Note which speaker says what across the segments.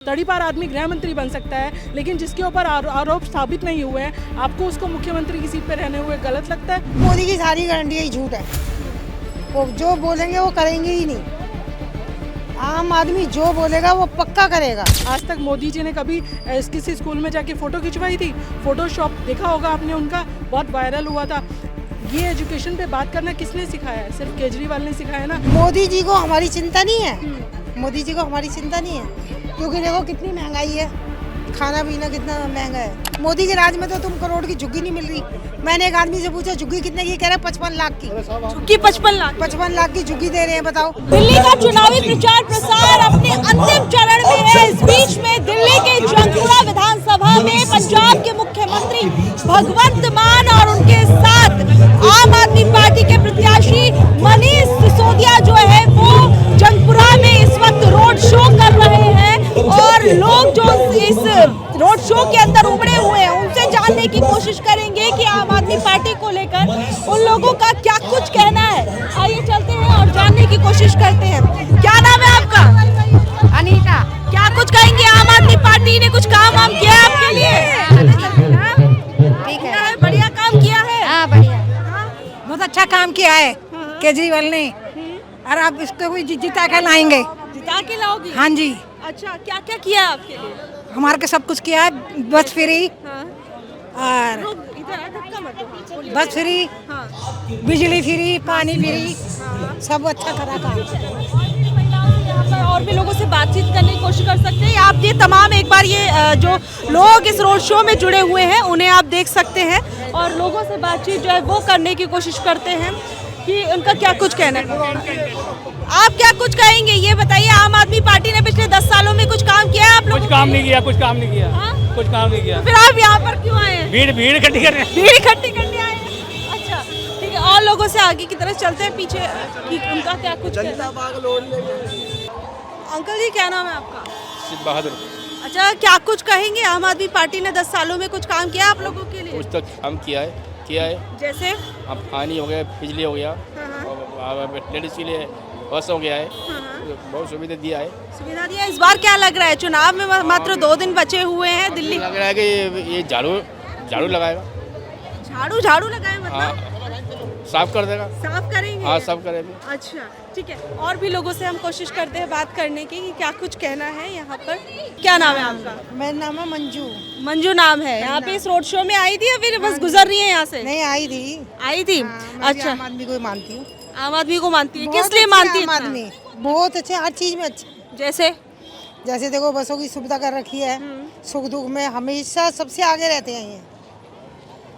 Speaker 1: तड़ीपार आदमी गृह मंत्री बन सकता है, लेकिन जिसके ऊपर आरोप साबित नहीं हुए हैं, आपको उसको मुख्यमंत्री की सीट पर रहने हुए गलत लगता है?
Speaker 2: मोदी की सारी गारंटी ही झूठ है। वो जो बोलेंगे वो करेंगे ही नहीं। आम आदमी जो बोलेगा वो पक्का करेगा।
Speaker 1: आज तक मोदी जी ने कभी किसी स्कूल में जाके फोटो खिंचवाई थी? फोटोशॉप देखा होगा आपने, उनका बहुत वायरल हुआ था। ये एजुकेशन पे बात करना किसने सिखाया है? सिर्फ केजरीवाल ने सिखाया ना।
Speaker 2: मोदी जी को हमारी चिंता नहीं है। मोदी जी को हमारी चिंता नहीं है, क्योंकि देखो कितनी महंगाई है, खाना पीना कितना महंगा है। मोदी के राज में तो तुम करोड़ की झुग्गी नहीं मिल रही। मैंने एक आदमी से पूछा झुग्गी कितने की, कह रहे 55 लाख की
Speaker 1: झुग्गी। 55
Speaker 2: लाख की झुग्गी दे रहे हैं, बताओ।
Speaker 3: दिल्ली का चुनावी प्रचार प्रसार अपने अंतिम चरण में है। इस बीच में दिल्ली के जंगपुरा विधानसभा में पंजाब के मुख्यमंत्री भगवंत मान और उनके साथ आम आदमी पार्टी के प्रत्याशी मनीष सिसोदिया जो है वो जंगपुरा में इस वक्त रोड शो कर रहे हैं। और लोग जो इस रोड शो के अंदर उमड़े हुए हैं उनसे जानने की कोशिश करेंगे कि आम आदमी पार्टी को लेकर उन लोगों का क्या कुछ कहना है। आइए चलते हैं और जानने की कोशिश करते हैं। क्या नाम है आपका?
Speaker 4: अनीता।
Speaker 3: क्या कुछ कहेंगे? आम आदमी पार्टी ने कुछ काम वाम किया है आपके लिए?
Speaker 4: ठीक है,
Speaker 3: बढ़िया काम किया है।
Speaker 4: हाँ बढ़िया, बहुत अच्छा काम किया है केजरीवाल ने। और आप इसको भी जिता के लाएंगे।
Speaker 3: जिता के लाओगे?
Speaker 4: हाँ जी,
Speaker 3: अच्छा, क्या क्या किया है आपके लिए?
Speaker 4: हमारे को सब कुछ किया है। बस फ्री
Speaker 3: हाँ।
Speaker 4: और
Speaker 3: इधर आ, धक्का मत दो।
Speaker 4: बस फ्री,
Speaker 3: हाँ।
Speaker 4: बिजली फ्री, पानी फ्री, सब अच्छा करा काम।
Speaker 3: यहाँ पर और भी लोगों से बातचीत करने की कोशिश कर सकते हैं। आप ये तमाम एक बार ये जो लोग इस रोड शो में जुड़े हुए हैं उन्हें आप देख सकते हैं और लोगों से बातचीत जो है वो करने की कोशिश करते हैं कि उनका क्या कुछ कहना है। आप क्या कुछ कहेंगे ये बताइए? आम आदमी पार्टी ने पिछले 10 सालों में कुछ काम किया है आप लोगों?
Speaker 5: कुछ काम नहीं किया, कुछ काम नहीं किया।
Speaker 3: हाँ?
Speaker 5: कुछ काम नहीं किया।
Speaker 3: फिर आप यहाँ पर क्यों आए हैं?
Speaker 5: भीड़ इकट्ठी कर रहे हैं।
Speaker 3: भीड़ इकट्ठी करने आए हैं। अच्छा ठीक है, और लोगों से आगे की तरफ चलते हैं पीछे कि उनका क्या कुछ कहना है। अंकल जी क्या नाम है आपका?
Speaker 5: सिद्ध बहादुर।
Speaker 3: अच्छा, क्या कुछ कहेंगे? आम आदमी पार्टी ने 10 सालों में कुछ काम किया आप लोगों के लिए?
Speaker 5: कुछ तो काम किया है।
Speaker 3: जैसे?
Speaker 5: अब पानी हो गया, बिजली हो गया, और लेडीज के लिए बस हो गया है। बहुत सुविधा दिया है।
Speaker 3: सुविधा दिया। इस बार क्या लग रहा है? चुनाव में मात्र 2 दिन बचे हुए हैं। दिल्ली
Speaker 5: लग रहा है कि ये झाड़ू लगाएगा।
Speaker 3: झाड़ू लगाए मतलब?
Speaker 5: हाँ, साफ कर देगा।
Speaker 3: साफ करेंगे?
Speaker 5: हाँ, साफ करेंगे।
Speaker 3: अच्छा ठीक है, और भी लोगों से हम कोशिश करते हैं बात करने की कि क्या कुछ कहना है यहाँ पर। क्या नाम है आपका?
Speaker 2: मेरा नाम है मंजू।
Speaker 3: मंजू नाम है। यहाँ पे इस रोड शो में आई थी या फिर बस गुजर रही है यहाँ से?
Speaker 2: नहीं, आई थी।
Speaker 3: आई थी। अच्छा,
Speaker 2: आम आदमी को ही मानती हूँ।
Speaker 3: आम आदमी को मानती है?
Speaker 2: बहुत
Speaker 3: किस लिए
Speaker 2: अच्छे
Speaker 3: मानती है?
Speaker 2: आम आदमी बहुत अच्छे, हर चीज में अच्छे।
Speaker 3: जैसे
Speaker 2: देखो बसों की सुविधा कर रखी है, सुख दुख में हमेशा सबसे आगे रहते हैं ये,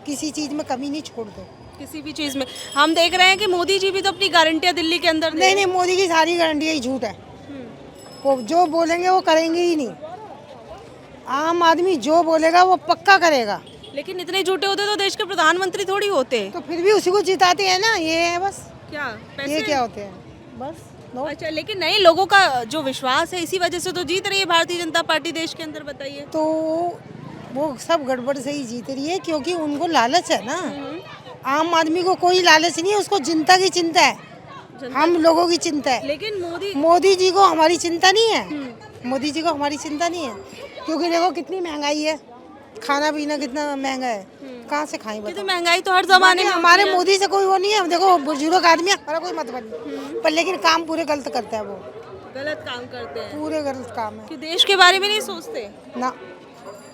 Speaker 2: किसी चीज में कमी नहीं छोड़ दो।
Speaker 3: किसी भी चीज में हम देख रहे हैं कि मोदी जी भी तो अपनी गारंटियां दिल्ली के अंदर
Speaker 2: नहीं, मोदी की सारी गारंटी ही झूठ है। वो जो बोलेंगे वो करेंगे ही नहीं। आम आदमी जो बोलेगा वो पक्का करेगा।
Speaker 3: लेकिन इतने झूठे होते तो देश के प्रधानमंत्री थोड़ी होते।
Speaker 2: तो फिर भी उसी को जिताते हैं ना, ये है बस।
Speaker 3: क्या पैसे?
Speaker 2: ये क्या होते हैं बस। नो।
Speaker 3: अच्छा, लेकिन नहीं, लोगों का जो विश्वास है इसी वजह से तो जीत रही है भारतीय जनता पार्टी देश के अंदर। बताइए।
Speaker 2: तो वो सब गड़बड़ से ही जीत रही है, क्योंकि उनको लालच है ना। आम आदमी को कोई लालच नहीं है, उसको जनता की चिंता है, हम लोगों की चिंता है।
Speaker 3: लेकिन
Speaker 2: मोदी जी को हमारी चिंता नहीं है। मोदी जी को हमारी चिंता नहीं है, क्योंकि देखो कितनी महंगाई है, खाना पीना कितना महंगा है, कहाँ से खाएं बताओ।
Speaker 3: तो महंगाई तो हर जमाने में
Speaker 2: हमारे मोदी से कोई वो नहीं है। देखो बुजुर्ग आदमी है, हमारा कोई मतलब नहीं, पर लेकिन काम पूरे गलत करता है। वो
Speaker 3: गलत काम करते हैं।
Speaker 2: पूरे गलत काम है
Speaker 3: कि देश के बारे में नहीं सोचते
Speaker 2: ना।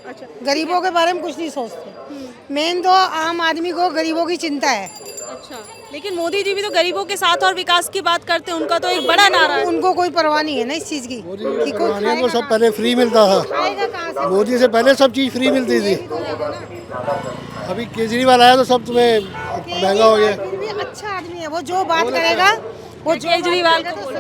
Speaker 3: अच्छा,
Speaker 2: गरीबों के बारे में कुछ नहीं सोचते। मेन तो आम आदमी को गरीबों की चिंता है।
Speaker 3: अच्छा, लेकिन मोदी जी भी तो गरीबों के साथ और विकास की बात करते हैं। उनका तो एक बड़ा नारा है।
Speaker 2: उनको कोई परवाह नहीं है ना इस चीज की। कि कोई
Speaker 6: खाने को सब पहले फ्री मिलता था।
Speaker 2: खाएगा कहाँ से?
Speaker 6: मोदी से पहले सब चीज फ्री मिलती थी। अभी केजरीवाल आया तो सब तुम्हें महंगा हो गया।
Speaker 2: फिर भी अच्छा आदमी है वो, जो बात करेगा वो
Speaker 3: केजरीवाल को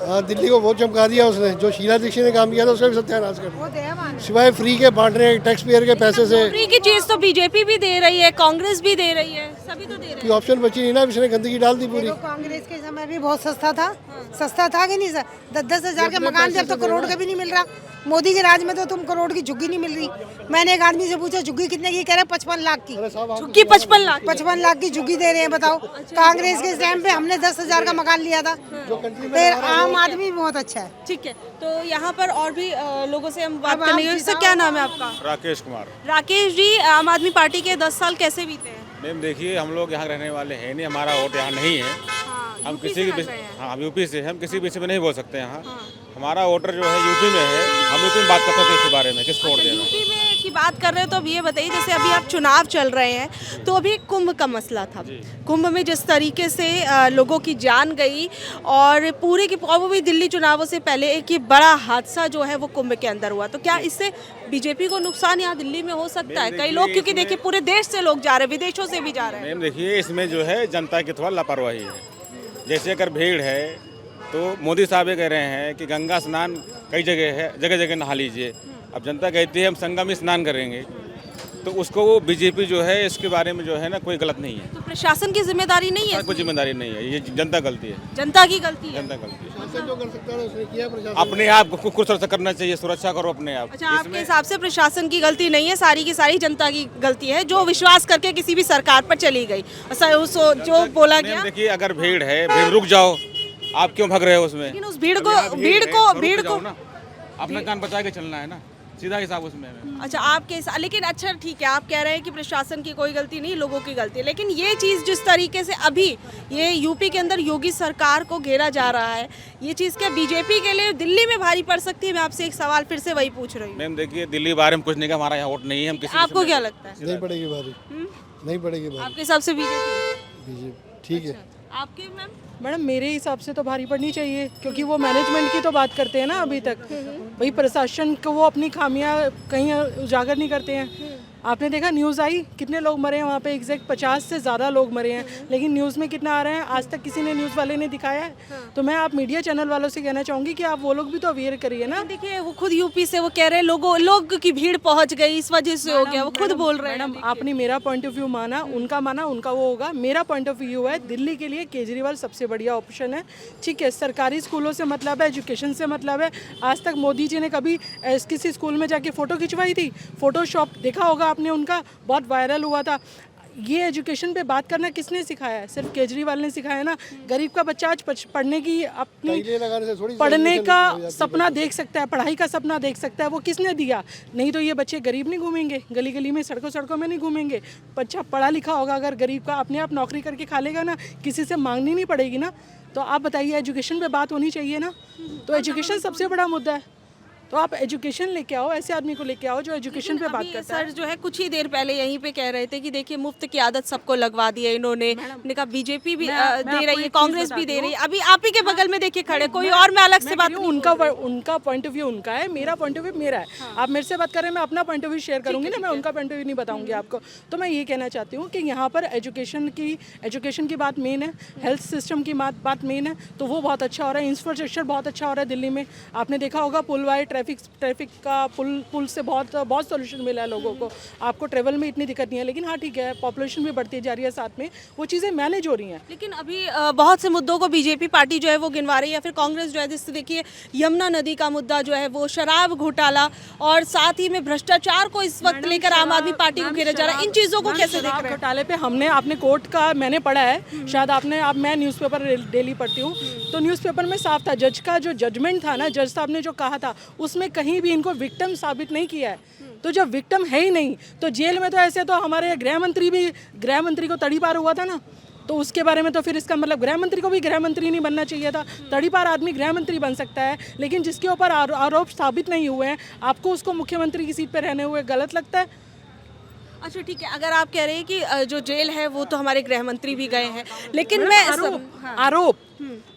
Speaker 6: हाँ, दिल्ली को बहुत चमका दिया उसने। जो शीला दीक्षित ने काम किया था उसका भी सत्यानाश कर
Speaker 2: वो देवान।
Speaker 6: सिवाय फ्री के बांटने, टैक्स पेयर के पैसे से।
Speaker 3: फ्री की चीज तो बीजेपी भी दे रही है, कांग्रेस भी दे रही है, सभी तो दे रहे
Speaker 6: कोई ऑप्शन बची नहीं ना, इसने गंदगी डाल दी पूरी।
Speaker 2: देखो कांग्रेस के समय भी बहुत सस्ता था। सस्ता था कि नहीं सर? 10-10 हजार के मकान थे, अब तो करोड़ का भी नहीं मिल रहा। मोदी के राज में तो तुम करोड़ की झुग्गी नहीं मिल रही। मैंने एक आदमी से पूछा झुग्गी कितने की, कह रहे 55 लाख की।
Speaker 3: झुग्गी 55 लाख
Speaker 2: 55 लाख की झुग्गी दे रहे हैं, बताओ। कांग्रेस के टाइम पे हमने 10,000 का मकान लिया था। फिर आम आदमी बहुत अच्छा है।
Speaker 3: ठीक है, तो यहाँ पर और भी लोगों से हम बात करेंगे। सर क्या नाम है आपका?
Speaker 7: राकेश कुमार।
Speaker 3: राकेश जी, आम आदमी पार्टी के 10 साल कैसे बीते हैं?
Speaker 7: मैम देखिए, हम लोग यहाँ रहने वाले हैं नहीं, हमारा वोट यहाँ नहीं है। हम किसी की हाँ, हम यूपी से, हम किसी विषय में नहीं बोल सकते यहाँ। हमारा वोटर जो है यूपी में है, हम यूपी में बात कर सकते हैं इसके बारे में, किसको वोट देना।
Speaker 3: यूपी में की बात कर रहे हैं तो अब ये बताइए, जैसे अभी आप चुनाव चल रहे हैं तो अभी कुंभ का मसला था। कुंभ में जिस तरीके से लोगों की जान गई और पूरे की वो भी दिल्ली चुनावों से पहले एक ये बड़ा हादसा जो है वो कुंभ के अंदर हुआ, तो क्या इससे बीजेपी को नुकसान यहाँ दिल्ली में हो सकता है? कई लोग, क्योंकि देखिए पूरे देश से लोग जा रहे हैं, विदेशों से भी जा रहे हैं।
Speaker 7: मैम देखिए, इसमें जो है जनता की थोड़ा लापरवाही है। जैसे अगर भीड़ है तो मोदी साहब ये कह रहे हैं कि गंगा स्नान कई जगह है, जगह जगह नहा लीजिए। अब जनता कहती है हम संगम में स्नान करेंगे, तो उसको वो बीजेपी जो है इसके बारे में जो है ना कोई गलत नहीं है।
Speaker 3: तो प्रशासन की जिम्मेदारी नहीं है?
Speaker 7: कोई जिम्मेदारी नहीं है, ये जनता गलती है।
Speaker 3: जनता की गलती है?
Speaker 7: जनता गलती है।
Speaker 6: शासन जो कर सकता है उसने किया, प्रशासन
Speaker 7: अपने आप को कुछ सुरक्षा करना चाहिए, सुरक्षा करो अपने आप।
Speaker 3: अच्छा, आपके हिसाब से प्रशासन की गलती नहीं है, सारी की सारी जनता की गलती है जो विश्वास करके किसी भी सरकार पर चली गई। जो बोला गया,
Speaker 7: देखिए अगर भीड़ है, भीड़ रुक जाओ, आप क्यों भाग रहे हो उसमें?
Speaker 3: लेकिन उस भीड़ को
Speaker 7: अपना जान बचा के चलना है ना, सीधा हिसाब उसमें है।
Speaker 3: अच्छा, आपके लेकिन अच्छा ठीक है, आप कह रहे हैं कि प्रशासन की कोई गलती नहीं, लोगों की गलती है। लेकिन ये चीज़ जिस तरीके से अभी ये यूपी के अंदर योगी सरकार को घेरा जा रहा है, ये चीज़ क्या बीजेपी के लिए दिल्ली में भारी पड़ सकती है? मैं आपसे एक सवाल फिर से वही पूछ रही हूँ।
Speaker 7: मैम देखिए, दिल्ली बारे में कुछ नहीं का, हमारा यहाँ वोट नहीं है। हम किसी
Speaker 3: आपको क्या लगता है?
Speaker 6: नहीं पड़ेगी भारी, नहीं पड़ेगी भारी।
Speaker 3: आपके हिसाब से बीजेपी?
Speaker 6: बीजेपी ठीक है।
Speaker 3: आपके मैम?
Speaker 1: मैडम मेरे हिसाब से तो भारी पड़नी चाहिए, क्योंकि वो मैनेजमेंट की तो बात करते हैं ना अभी तक। भाई प्रशासन को वो अपनी खामियां कहीं उजागर नहीं करते हैं। आपने देखा न्यूज़ आई, कितने लोग मरे हैं वहाँ पे, एग्जैक्ट 50 से ज़्यादा लोग मरे हैं, लेकिन न्यूज़ में कितना आ रहा है आज तक किसी ने न्यूज़ वाले ने दिखाया है। तो मैं आप मीडिया चैनल वालों से कहना चाहूँगी कि आप वो लोग भी तो अवेयर करिए ना।
Speaker 3: देखिए वो खुद यूपी से वो कह रहे हैं लोग की भीड़ पहुंच गई, इस वजह से हो गया, वो खुद बोल रहे हैं।
Speaker 1: मैडम आपने मेरा पॉइंट ऑफ व्यू माना, उनका वो होगा। मेरा पॉइंट ऑफ व्यू है दिल्ली के लिए केजरीवाल सबसे बढ़िया ऑप्शन है। ठीक है, सरकारी स्कूलों से मतलब है, एजुकेशन से मतलब है। आज तक मोदी जी ने कभी किसी स्कूल में जाके फ़ोटो खिंचवाई थी? फोटोशॉप देखा होगा आपने उनका, बहुत वायरल हुआ था। ये एजुकेशन पे बात करना किसने सिखाया है? सिर्फ केजरीवाल ने सिखाया ना। गरीब का बच्चा आज पढ़ने की अपनी पढ़ने का सपना देख सकता है, पढ़ाई का सपना देख सकता है, वो किसने दिया? नहीं तो ये बच्चे गरीब नहीं घूमेंगे, गली गली में सड़कों में नहीं घूमेंगे। बच्चा पढ़ा लिखा होगा, अगर गरीब का अपने आप नौकरी करके खा लेगा ना, किसी से मांगनी नहीं पड़ेगी ना। तो आप बताइए, एजुकेशन पे बात होनी चाहिए ना। तो एजुकेशन सबसे बड़ा मुद्दा है, तो आप एजुकेशन लेके आओ, ऐसे आदमी को लेके आओ जो एजुकेशन पे बात करता है।
Speaker 3: सर जो है कुछ ही देर पहले यहीं पे कह रहे थे कि देखिए मुफ्त की आदत सबको लगवा दी है इन्होंने। कहा बीजेपी भी दे रही है, कांग्रेस भी दे रही है। अभी आप ही के बगल में देखिए खड़े कोई और, मैं अलग से बात नहीं।
Speaker 1: उनका पॉइंट ऑफ व्यू उनका है, मेरा पॉइंट ऑफ व्यू मेरा है। आप मेरे से बात कर रहे हैं, मैं अपना पॉइंट ऑफ व्यू शेयर करूंगी ना, मैं उनका पॉइंट ऑफ व्यू नहीं बताऊंगी आपको। तो मैं ये कहना चाहती हूँ कि यहाँ पर एजुकेशन की बात मेन है, हेल्थ सिस्टम की बात मेन है, तो वो बहुत अच्छा हो रहा है। इंफ्रास्ट्रक्चर बहुत अच्छा हो रहा है दिल्ली में। आपने देखा होगा पुल वाले ट्रैफिक का पुल से बहुत सोल्यूशन मिला है लोगों को। आपको ट्रेवल में इतनी दिक्कत नहीं है। लेकिन हाँ ठीक है, पॉपुलेशन भी बढ़ती जा रही है, साथ में वो चीज़ें मैनेज हो रही हैं।
Speaker 3: लेकिन अभी बहुत से मुद्दों को बीजेपी पार्टी जो है वो गिनवा रही है, या फिर कांग्रेस जो है, जैसे देखिए यमुना नदी का मुद्दा जो है वो, शराब घोटाला और साथ ही में भ्रष्टाचार को इस वक्त लेकर आम आदमी पार्टी को घेरा जा रहा है। इन चीज़ों को कैसे देख रहे हैं?
Speaker 1: घोटाले पे आपने कोर्ट का मैंने पढ़ा है, शायद अब मैं न्यूज़पेपर डेली पढ़ती हूँ, तो न्यूज़पेपर में साफ था, जज का जो जजमेंट था ना, जज साहब ने जो कहा था उसमें कहीं भी इनको विक्टिम साबित नहीं किया है। तो जब विक्टिम है ही नहीं तो जेल में, तो ऐसे तो हमारे गृह मंत्री को तड़ीपार हुआ था ना, तो उसके बारे में तो फिर इसका मतलब गृह मंत्री को भी गृह मंत्री नहीं बनना चाहिए था। तड़ीपार आदमी गृह मंत्री बन सकता है, लेकिन जिसके ऊपर आरोप साबित नहीं हुए हैं, आपको उसको मुख्यमंत्री की सीट पर रहने हुए गलत लगता है?
Speaker 3: अच्छा ठीक है, अगर आप कह रहे हैं कि जो जेल है वो तो हमारे गृह मंत्री भी गए हैं, लेकिन मैं
Speaker 1: आरोप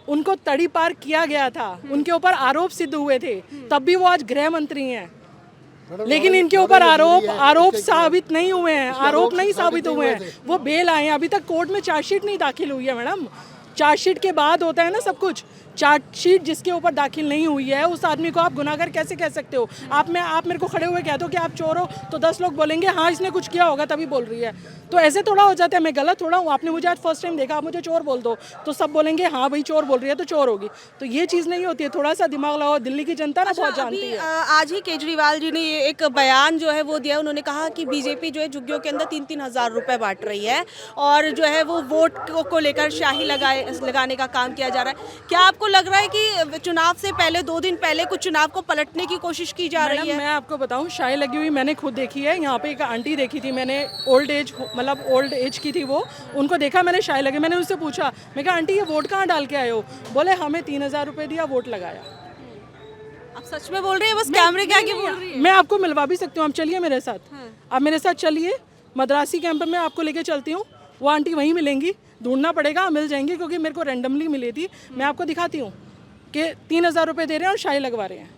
Speaker 1: उनको तड़ीपार किया गया था, उनके ऊपर आरोप सिद्ध हुए थे, तब भी वो आज गृह मंत्री हैं। लेकिन इनके ऊपर आरोप साबित नहीं हुए हैं, आरोप नहीं साबित हुए हैं, वो बेल आए हैं। अभी तक कोर्ट में चार्जशीट नहीं दाखिल हुई है मैडम। चार्जशीट के बाद होता है ना सब कुछ। चार्जशीट जिसके ऊपर दाखिल नहीं हुई है उस आदमी को आप गुनाहगार कैसे कह सकते हो? आप मेरे को खड़े हुए कह दो कि आप चोर हो तो 10 लोग बोलेंगे हाँ इसने कुछ किया होगा तभी बोल रही है। तो ऐसे थोड़ा हो जाता है, मैं गलत थोड़ा हूँ। आपने मुझे आज फर्स्ट टाइम देखा, आप मुझे चोर बोल दो तो सब बोलेंगे हाँ भाई चोर बोल रही है तो चोर होगी। तो ये चीज़ नहीं होती है, थोड़ा सा दिमाग लगाओ। दिल्ली की जनता ना बहुत जानती है।
Speaker 3: आज ही केजरीवाल जी ने ये एक बयान जो है वो दिया। उन्होंने कहा कि बीजेपी जो है झुग्गियों के अंदर 3-3 हज़ार रुपए बांट रही है और जो है वो वोट को लेकर शाही लगाने का काम किया जा रहा है। क्या आपको लग रहा है कि चुनाव से पहले 2 दिन पहले कुछ चुनाव को पलटने की कोशिश की जा रही है?
Speaker 1: मैं आपको बताऊं, शाही लगी हुई मैंने खुद देखी है। यहाँ पे एक आंटी देखी थी मैंने, ओल्ड एज की थी वो, उनको देखा मैंने शाही लगी। मैंने उससे पूछा, मैं कहा आंटी ये वोट कहाँ डाल के आए हो? बोले हमें 3,000 रुपये दिया, वोट लगाया।
Speaker 3: आप सच में बोल रही है? बस कैमरे के आगे बोल रही है?
Speaker 1: मैं आपको मिलवा भी सकती हूँ, आप चलिए मेरे साथ। आप मेरे साथ चलिए, मद्रासी कैंप में आपको लेके चलती हूँ। वो आंटी वहीं मिलेंगी, ढूंढना पड़ेगा, मिल जाएंगी क्योंकि मेरे को रैंडमली मिली थी। मैं आपको दिखाती हूँ कि 3,000 रुपये दे रहे हैं और शाही लगवा रहे हैं।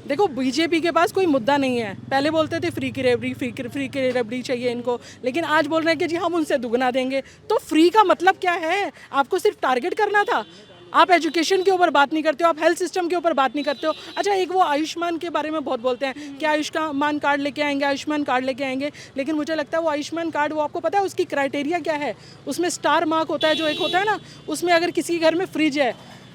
Speaker 1: देखो बीजेपी के पास कोई मुद्दा नहीं है। पहले बोलते थे फ्री की रेवड़ी चाहिए इनको, लेकिन आज बोल रहे हैं कि जी हम उनसे दुगना देंगे। तो फ्री का मतलब क्या है? आपको सिर्फ टारगेट करना था। आप एजुकेशन के ऊपर बात नहीं करते हो, आप हेल्थ सिस्टम के ऊपर बात नहीं करते हो। अच्छा, एक वो आयुष्मान के बारे में बहुत बोलते हैं कि आयुष्मान कार्ड लेके आएंगे, आयुष्मान कार्ड लेके आएंगे, लेकिन मुझे लगता है वो आयुष्मान कार्ड, वो आपको पता है उसकी क्राइटेरिया क्या है? उसमें स्टार मार्क होता है, जो एक होता है ना, उसमें अगर किसी घर में फ्रिज है,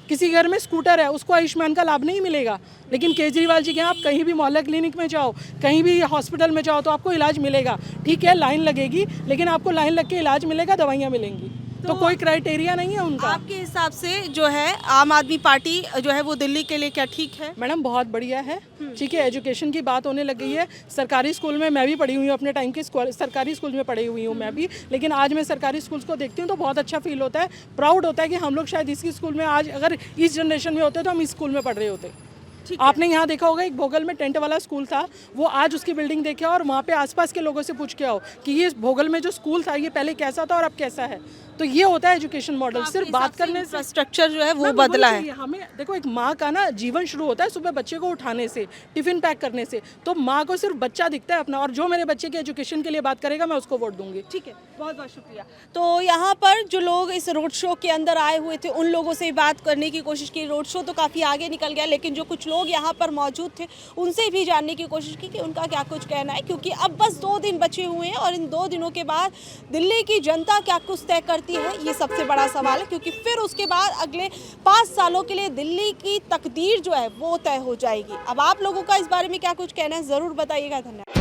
Speaker 1: किसी घर में स्कूटर है, उसको आयुष्मान का लाभ नहीं मिलेगा। लेकिन केजरीवाल जी के यहाँ आप कहीं भी मोहल्ला क्लिनिक में जाओ, कहीं भी हॉस्पिटल में जाओ तो आपको इलाज मिलेगा। ठीक है, लाइन लगेगी, लेकिन आपको लाइन लग के इलाज मिलेगा, दवाइयाँ मिलेंगी। तो कोई क्राइटेरिया नहीं है उनका।
Speaker 3: आपके हिसाब से जो है आम आदमी पार्टी जो है वो दिल्ली के लिए क्या ठीक है?
Speaker 1: मैडम बहुत बढ़िया है। ठीक है, एजुकेशन की बात होने लग गई है। सरकारी स्कूल में मैं भी पढ़ी हुई हूँ, अपने टाइम के सरकारी स्कूल में पढ़ी हुई हूँ मैं भी, लेकिन आज मैं सरकारी स्कूल्स को देखती हूँ तो बहुत अच्छा फील होता है, प्राउड होता है कि हम लोग शायद इसी स्कूल में, आज अगर इस जनरेशन में होते तो हम इस स्कूल में पढ़ रहे होते। आपने यहाँ देखा होगा एक भोगल में टेंट वाला स्कूल था, वो आज उसकी बिल्डिंग देखे और वहाँ पे आसपास के लोगों से पूछ के आओ कि ये भोगल में जो स्कूल था ये पहले कैसा था और अब कैसा है। तो ये होता है एजुकेशन मॉडल। सिर्फ बात करने से
Speaker 3: इंफ्रास्ट्रक्चर जो है वो बदला है।
Speaker 1: हमें देखो, एक माँ का ना जीवन शुरू होता है सुबह बच्चे को उठाने से, टिफिन पैक करने से। तो माँ को सिर्फ बच्चा दिखता है अपना, और जो मेरे बच्चे के एजुकेशन के लिए बात करेगा मैं उसको वोट दूंगी।
Speaker 3: ठीक है, बहुत बहुत शुक्रिया। तो यहाँ पर जो लोग इस रोड शो के अंदर आए हुए थे उन लोगों से बात करने की कोशिश की। रोड शो तो काफ़ी आगे निकल गया, लेकिन जो कुछ लोग यहाँ पर मौजूद थे उनसे भी जानने की कोशिश की कि उनका क्या कुछ कहना है, क्योंकि अब बस 2 दिन बचे हुए हैं और इन 2 दिनों के बाद दिल्ली की जनता क्या कुछ तय करती है ये सबसे बड़ा सवाल है, क्योंकि फिर उसके बाद अगले 5 सालों के लिए दिल्ली की तकदीर जो है वो तय हो जाएगी। अब आप लोगों का इस बारे में क्या कुछ कहना है ज़रूर बताइएगा। धन्यवाद।